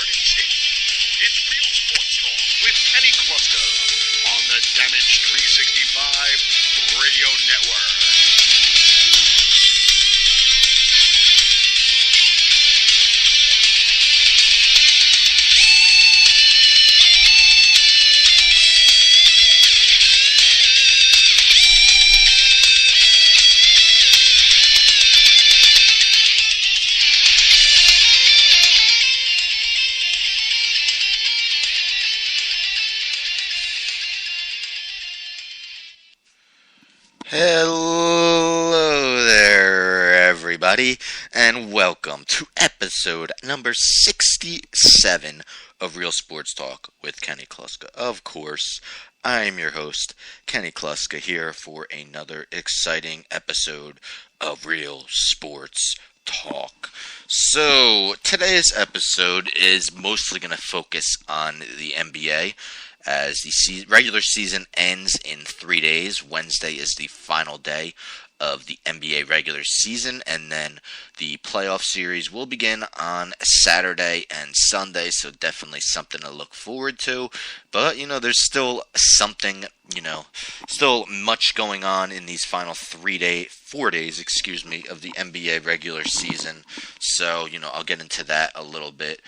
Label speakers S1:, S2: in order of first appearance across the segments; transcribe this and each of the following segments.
S1: Garden State. It's Real Sports Talk with Kenny Kluska on the Damage 365 Radio Network.
S2: Hello there, everybody, and welcome to episode number 67 of Real Sports Talk with Kenny Kluska. Of course, I am your host, Kenny Kluska, here for another exciting episode of Real Sports Talk. So, today's episode is mostly going to focus on the NBA. As the regular season ends in 3 days. Wednesday is the final day of the NBA regular season, and then the playoff series will begin on Saturday and Sunday, so definitely something to look forward to. But, there's still something, still much going on in these final 4 days, of the NBA regular season. So, I'll get into that a little bit.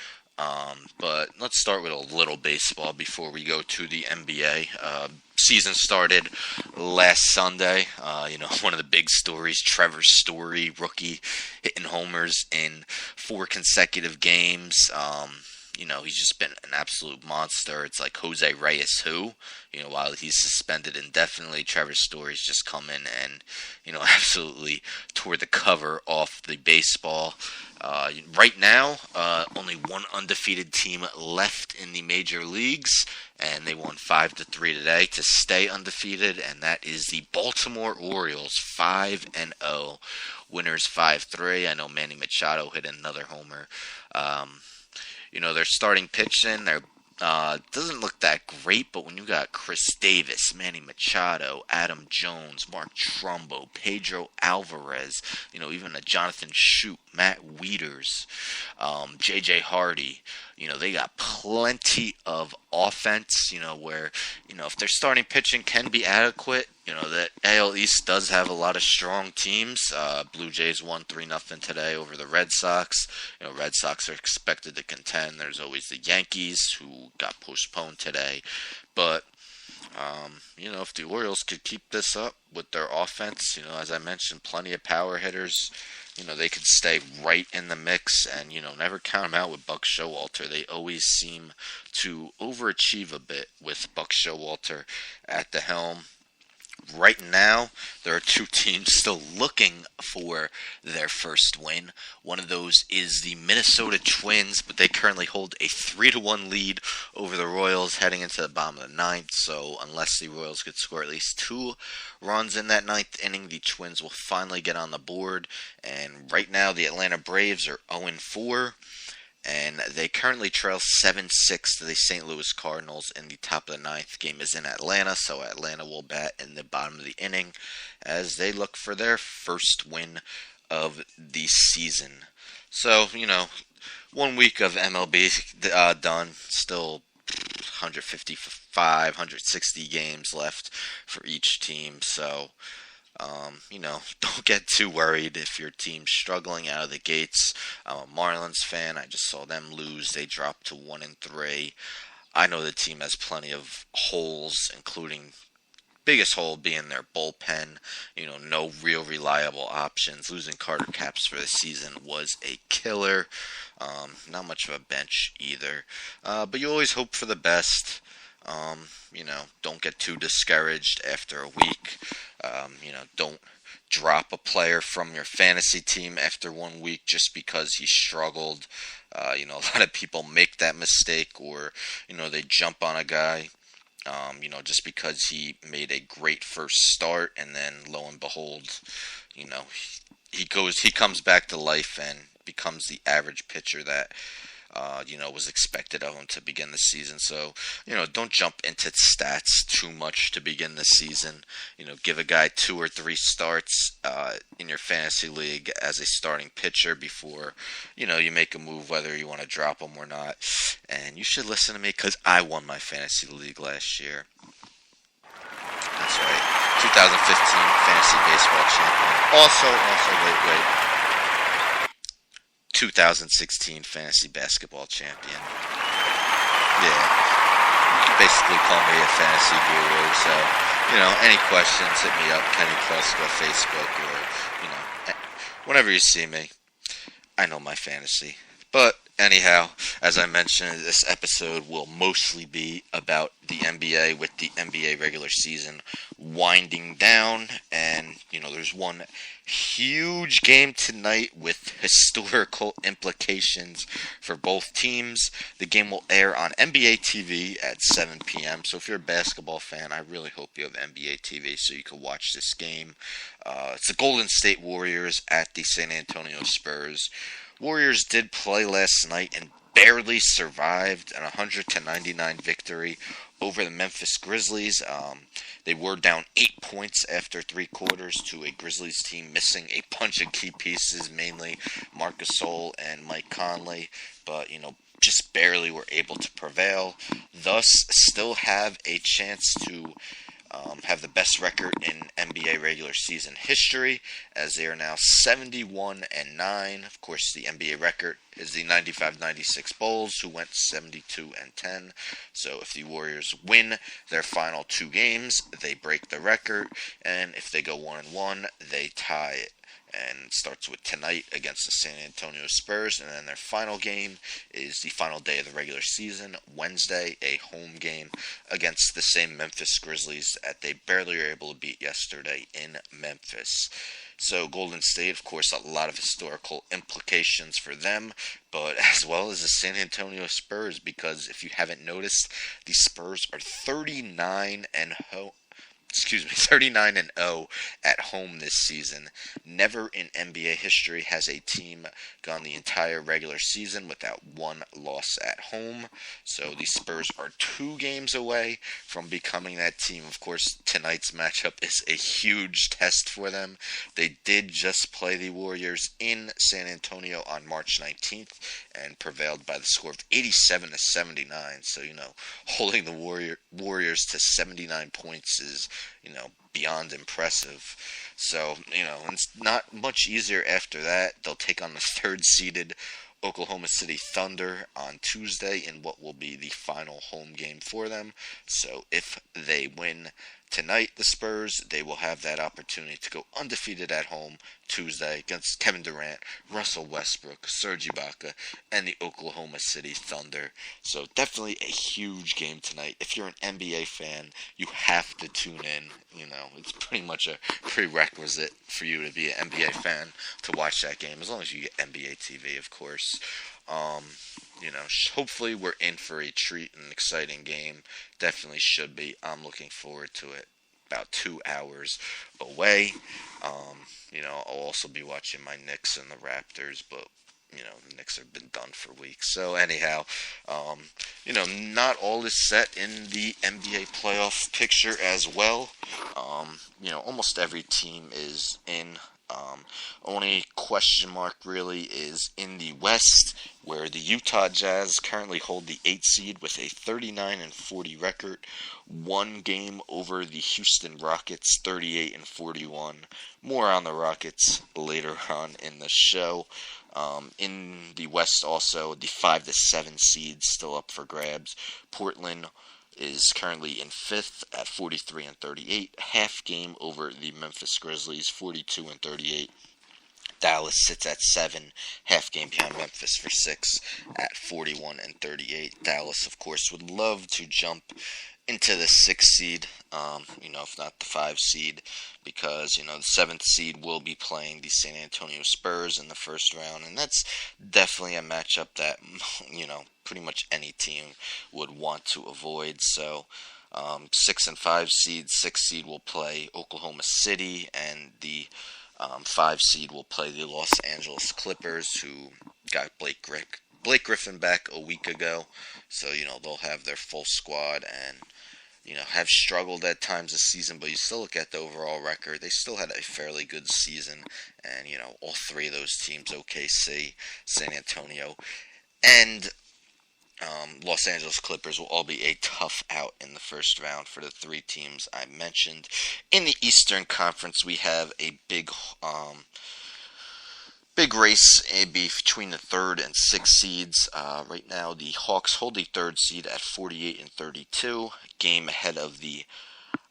S2: But let's start with a little baseball before we go to the NBA. Season started last Sunday. One of the big stories, Trevor Story, rookie, hitting homers in 4 consecutive games. He's just been an absolute monster. It's like Jose Reyes, while he's suspended indefinitely, Trevor Story's just come in and, absolutely tore the cover off the baseball. Right now, only one undefeated team left in the major leagues, and they won 5-3 today to stay undefeated, and that is the Baltimore Orioles, 5-0, winners 5-3. I know Manny Machado hit another homer. They're starting pitching. Doesn't look that great, but when you got Chris Davis, Manny Machado, Adam Jones, Mark Trumbo, Pedro Alvarez, even a Jonathan Shute, Matt Wieters, J.J. Hardy, they got plenty of offense, where, if their starting pitching can be adequate, that AL East does have a lot of strong teams. Blue Jays won 3-0 today over the Red Sox. Red Sox are expected to contend. There's always the Yankees, who got postponed today. But, if the Orioles could keep this up with their offense, as I mentioned, plenty of power hitters, they could stay right in the mix and, never count them out with Buck Showalter. They always seem to overachieve a bit with Buck Showalter at the helm. Right now, there are 2 teams still looking for their first win. One of those is the Minnesota Twins, but they currently hold a 3-1 lead over the Royals heading into the bottom of the 9th. So unless the Royals could score at least 2 runs in that 9th inning, the Twins will finally get on the board. And right now, the Atlanta Braves are 0-4. And they currently trail 7-6 to the St. Louis Cardinals in the top of the 9th. Game is in Atlanta, so Atlanta will bat in the bottom of the inning as they look for their first win of the season. So, 1 week of MLB done, still 155, 160 games left for each team, so don't get too worried if your team's struggling out of the gates. I'm a Marlins fan. I just saw them lose. They dropped to 1-3. I know the team has plenty of holes, including biggest hole being their bullpen. No real reliable options. Losing Carter Capps for the season was a killer. Not much of a bench either. But you always hope for the best. Don't get too discouraged after a week. Don't drop a player from your fantasy team after 1 week just because he struggled. A lot of people make that mistake, or, they jump on a guy, just because he made a great first start, and then lo and behold, he comes back to life and becomes the average pitcher that was expected of him to begin the season. So, don't jump into stats too much to begin the season. Give a guy 2 or 3 starts in your fantasy league as a starting pitcher before, you make a move whether you want to drop him or not. And you should listen to me because I won my fantasy league last year. That's right. 2015 fantasy baseball champion. Also, wait. 2016 fantasy basketball champion. Yeah. You can basically call me a fantasy guru. So, any questions, hit me up, Kenny Kluska, Facebook, or, whenever you see me. I know my fantasy. But anyhow, as I mentioned, this episode will mostly be about the NBA, with the NBA regular season winding down. And, there's one huge game tonight with historical implications for both teams. The game will air on NBA TV at 7 p.m. So if you're a basketball fan, I really hope you have NBA TV so you can watch this game. It's the Golden State Warriors at the San Antonio Spurs. Warriors did play last night and barely survived an 100-99 victory over the Memphis Grizzlies. They were down 8 points after 3 quarters to a Grizzlies team missing a bunch of key pieces, mainly Marc Gasol and Mike Conley, but just barely were able to prevail. Thus, still have a chance to have the best record in NBA regular season history, as they are now 71-9. Of course, the NBA record is the 95-96 Bulls, who went 72-10. So if the Warriors win their final 2 games, they break the record, and if they go 1-1, they tie it. And it starts with tonight against the San Antonio Spurs, and then their final game is the final day of the regular season, Wednesday, a home game against the same Memphis Grizzlies that they barely were able to beat yesterday in Memphis. So Golden State, of course, a lot of historical implications for them, but as well as the San Antonio Spurs, because if you haven't noticed, the Spurs are 39-0 at home this season. Never in NBA history has a team gone the entire regular season without 1 loss at home. So the Spurs are 2 games away from becoming that team. Of course, tonight's matchup is a huge test for them. They did just play the Warriors in San Antonio on March 19th and prevailed by the score of 87-79. So, holding the Warriors to 79 points is, beyond impressive. So, it's not much easier after that. They'll take on the 3rd-seeded Oklahoma City Thunder on Tuesday in what will be the final home game for them. So if they win tonight, the Spurs, they will have that opportunity to go undefeated at home Tuesday against Kevin Durant, Russell Westbrook, Serge Ibaka, and the Oklahoma City Thunder. So definitely a huge game tonight. If you're an NBA fan, you have to tune in. It's pretty much a prerequisite for you to be an NBA fan to watch that game, as long as you get NBA TV, of course. Hopefully we're in for a treat and exciting game. Definitely should be. I'm looking forward to it. About 2 hours away. I'll also be watching my Knicks and the Raptors, but the Knicks have been done for weeks. So anyhow, not all is set in the NBA playoff picture as well. Almost every team is in. Only question mark really is in the West, where the Utah Jazz currently hold the 8th seed with a 39-40 record, 1 game over the Houston Rockets, 38-41. More on the Rockets later on in the show. In the West also, the 5-7 seed still up for grabs. Portland is currently in 5th at 43-38, half game over the Memphis Grizzlies, 42-38. Dallas sits at 7, half game behind Memphis for 6 at 41-38. Dallas, of course, would love to jump into the 6th seed, if not the 5 seed, because, the 7th seed will be playing the San Antonio Spurs in the first round, and that's definitely a matchup that, pretty much any team would want to avoid. So 6 and 5 seed, 6th seed will play Oklahoma City, and the 5 seed will play the Los Angeles Clippers, who got Blake Blake Griffin back a week ago, so they'll have their full squad and have struggled at times this season, but you still look at the overall record, they still had a fairly good season, and all three of those teams, OKC, San Antonio, and Los Angeles Clippers, will all be a tough out in the first round for the three teams I mentioned. In the Eastern Conference, we have a big race between the third and sixth seeds. Right now, the Hawks hold the third seed at 48 and 32, game ahead of the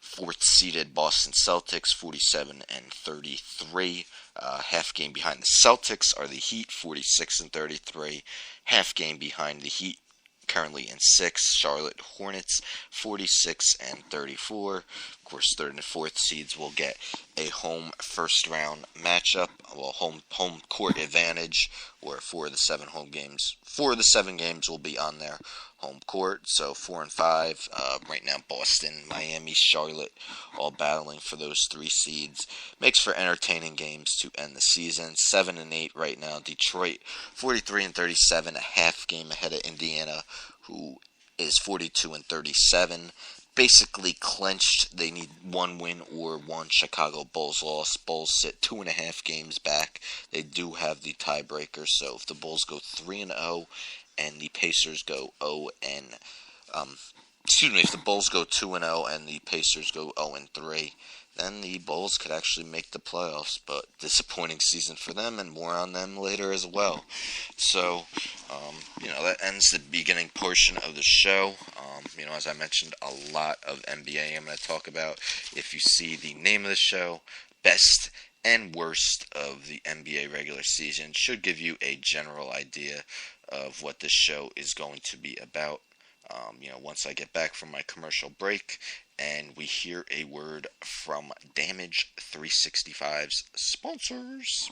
S2: fourth-seeded Boston Celtics, 47 and 33. Half game behind the Celtics are the Heat, 46 and 33. Half game behind the Heat, currently in sixth, Charlotte Hornets, 46 and 34. Of course, third and fourth seeds will get a home first round matchup, home court advantage, where four of the seven games will be on their home court. So 4 and 5 right now. Boston, Miami, Charlotte, all battling for those three seeds. Makes for entertaining games to end the season. 7 and 8 right now. Detroit, 43 and 37, a half game ahead of Indiana, who is 42 and 37. Basically clinched. They need one win or one Chicago Bulls loss. Bulls sit 2.5 games back. They do have the tiebreaker, so if the Bulls go 3-0 and the Pacers go if the Bulls go 2-0 and the Pacers go 0-3, then the Bulls could actually make the playoffs, but disappointing season for them, and more on them later as well. So, that ends the beginning portion of the show. As I mentioned, a lot of NBA I'm going to talk about. If you see the name of the show, Best and Worst of the NBA regular season, should give you a general idea of what this show is going to be about. Once I get back from my commercial break and we hear a word from Damage 365's sponsors.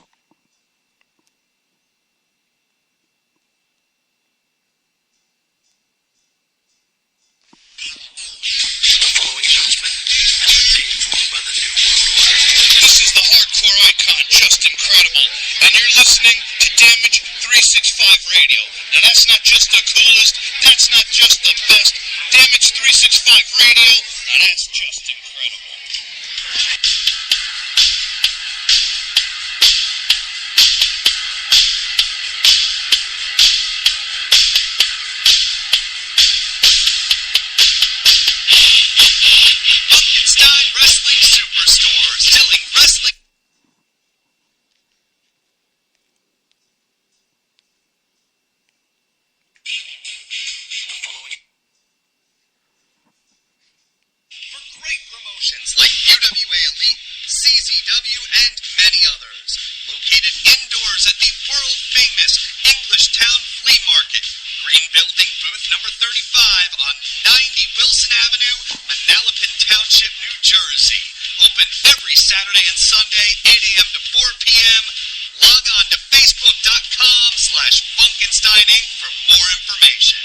S1: This is the hardcore icon, Just Incredible, and you're listening to Damage 365 Radio. Now that's not just the coolest, that's not just the best. Damage 365 Radio, now that's just incredible. Funkenstein Wrestling Superstore, selling wrestling. For great promotions like UWA Elite, CZW, and many others. Located indoors at the world-famous Englishtown Flea Market. Green Building booth number 35 on 90 Wilson Avenue, Manalapan Township, New Jersey. Open every Saturday and Sunday, 8 a.m. to 4 p.m. Log on to Facebook.com/Funkenstein Inc. for more information.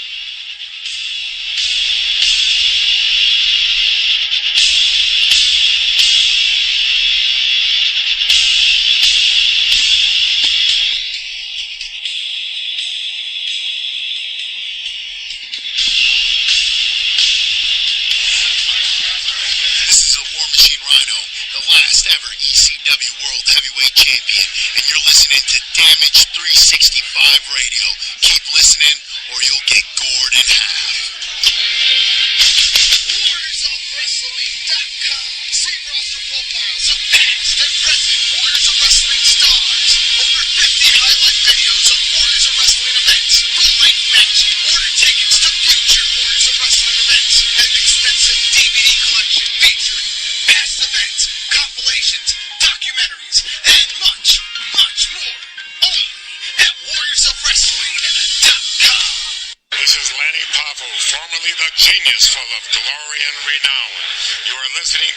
S1: This is a War Machine Rhino, the last ever ECW World Heavyweight Champion, and you're listening to Damage 365 Radio. Keep listening, or you'll get gored in half. WarriorsOfWrestling.com. See roster profiles of past and present Warriors of Wrestling stars. Over 50 highlight videos of Warriors of Wrestling events. Full-length match. Order tickets to future Warriors of Wrestling events. An extensive DVD collection featuring past events, compilations, documentaries, and much, much more. Only at WarriorsOfWrestling.com.
S3: This is Lanny Poffo, formerly the genius full of glory and renown. You are listening